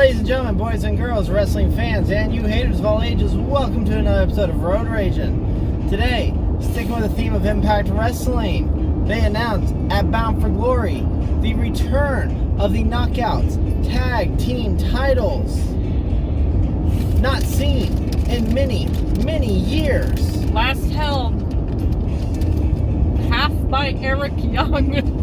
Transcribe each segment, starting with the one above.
Ladies and gentlemen, boys and girls, wrestling fans, and you haters of all ages, welcome to another episode of Road Ragin'. Today, sticking with the theme of Impact Wrestling, they announced at Bound for Glory the return of the Knockouts Tag Team titles. Not seen in many, many years. Last held half by Eric Young.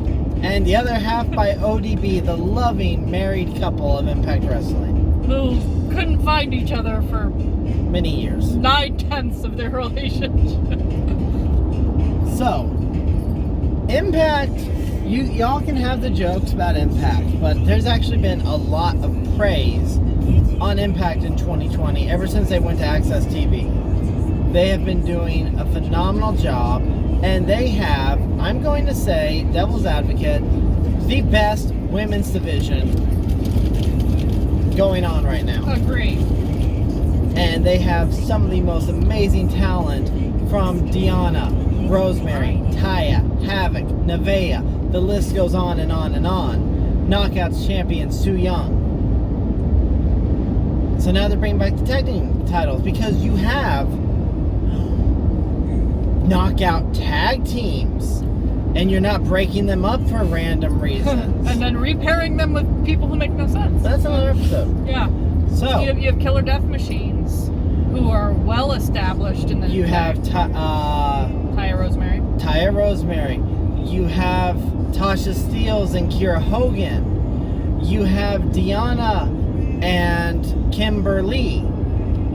And the other half by ODB, the loving married couple of Impact Wrestling. Who couldn't find each other for many years. 9/10 of their relationship. So, Impact, y'all can have the jokes about Impact, but there's actually been a lot of praise on Impact in 2020, ever since they went to Access TV. They have been doing a phenomenal job, and they have, I'm going to say, devil's advocate, the best women's division going on right now. Agree. And they have some of the most amazing talent from Deanna, Rosemary, Taya, Havoc, Nevaeh. The list goes on and on and on. Knockouts champion Su Yung. So now they're bringing back the tag team titles because you have knockout tag teams and you're not breaking them up for random reasons. And then repairing them with people who make no sense. That's another episode. Yeah. So you have Killer Death Machines who are well established in the you have Taya Rosemary. Taya Rosemary. You have Tasha Steelz and Kiera Hogan. You have Deanna and Kimberly.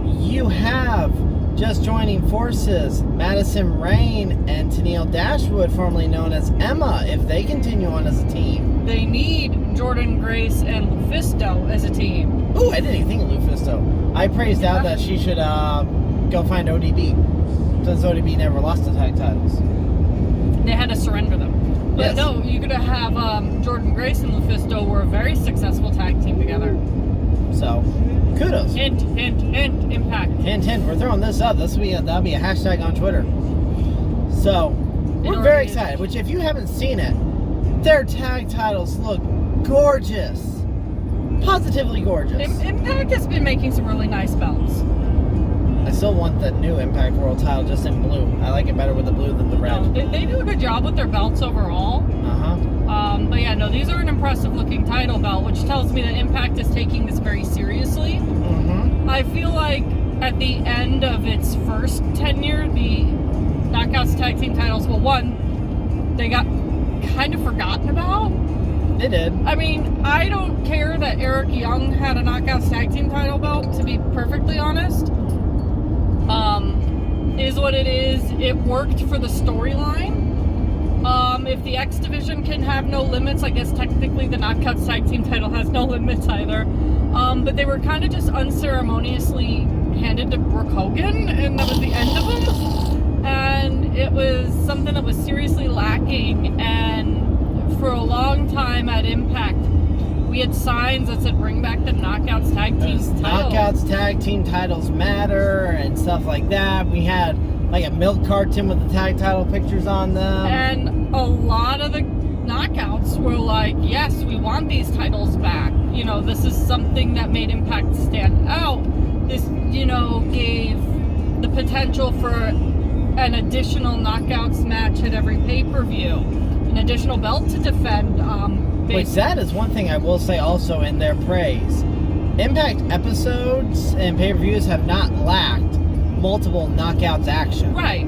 You have just joining forces Madison Rain and Tennille Dashwood, formerly known as Emma, if they continue on as a team. They need Jordan Grace and Lufisto as a team. Ooh, I didn't even think of Lufisto. I praised out that she should go find ODB, since ODB never lost the tag titles. They had to surrender them. But yes. No, you're going to have Jordan Grace and Lufisto were a very successful tag team together. So, kudos. Hint, hint, hint, Impact. Hint, hint. We're throwing this up. That'll be a hashtag on Twitter. So, we're very excited. Which, if you haven't seen it, their tag titles look gorgeous. Positively gorgeous. Impact has been making some really nice belts. I still want the new Impact World title just in blue. I like it better with the blue than the red. No, they do a good job with their belts overall. But yeah, no, these are an impressive looking title belt, which tells me that Impact is taking this very seriously. I feel like at the end of its first tenure, the Knockouts Tag Team titles, well, one, they got kind of forgotten about. They did. I mean, I don't care that Eric Young had a Knockouts Tag Team title belt, to be perfectly honest. Is what it is. It worked for the storyline. If the X Division can have no limits, I guess technically the Knockouts Tag Team title has no limits either. But they were kind of just unceremoniously handed to Brooke Hogan, and that was the end of it. And it was something that was seriously lacking, and for a long time at Impact, we had signs that said bring back the Knockouts Tag Team titles. Knockouts Tag Team titles matter and stuff like that. We had like a milk carton with the tag title pictures on them. And a lot of the Knockouts were like, yes, we want these titles back. You know, this is something that made Impact stand out. This, you know, gave the potential for an additional Knockouts match at every pay-per-view. An additional belt to defend. Which that is one thing I will say also in their praise. Impact episodes and pay-per-views have not lacked multiple Knockouts action. Right.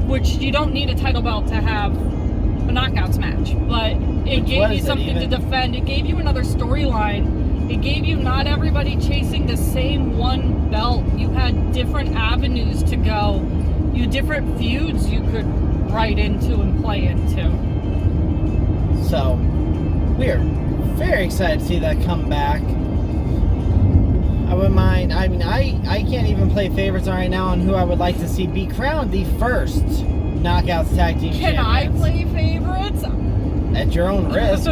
Which you don't need a title belt to have a Knockouts match. But it gave you something to defend. It gave you another storyline. It gave you not everybody chasing the same one belt. You had different avenues to go. You had different feuds you could write into and play into. So, we're very excited to see that come back. I wouldn't mind. I mean, I can't even play favorites right now on who I would like to see be crowned the first Knockouts Tag Team Can champions. I play favorites? At your own risk.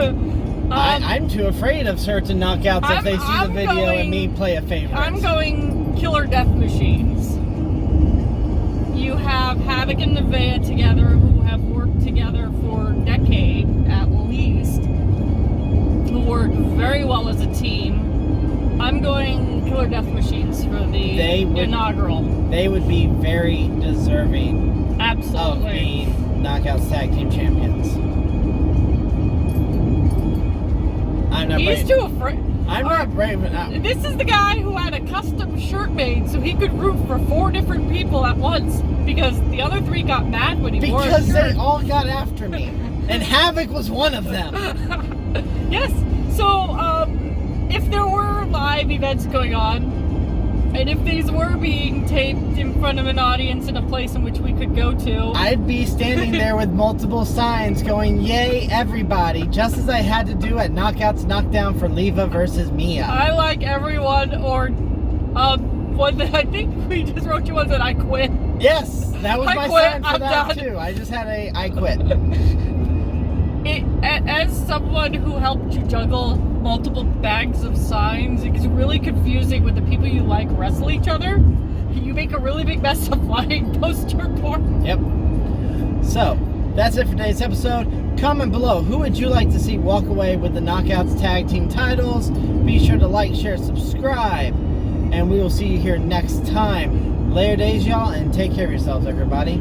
I'm too afraid of certain Knockouts if they see the video and me play a favorite. I'm going Killer Death Machines. You have Havoc and Nevaeh together, who have worked together for a decade at least, who work very well as a team. inaugural. They would be very deserving of Absolutely. being Knockouts Tag Team Champions. I'm not He's brave. too afraid. I'm not brave enough. This is the guy who had a custom shirt made so he could root for 4 different people at once because the other 3 got mad when he wore a Because shirt. they all got after me. And Havoc was one of them. Yes. So, if there were live events going on, and if these were being taped in front of an audience in a place in which we could go to, I'd be standing there with multiple signs going, yay, everybody, just as I had to do at Knockouts Knockdown for Leva versus Mia. I like everyone, or one that I think we just wrote you one that I quit. Yes, that was I my quit, sign for I'm that done. too. I just had a I quit. As someone who helped you juggle multiple bags of signs, it's really confusing when the people you like wrestle each other. You make a really big mess of flying poster board. Yep. So, that's it for today's episode. Comment below, who would you like to see walk away with the Knockouts Tag Team titles? Be sure to like, share, subscribe, and we will see you here next time. Later days, y'all, and take care of yourselves, everybody.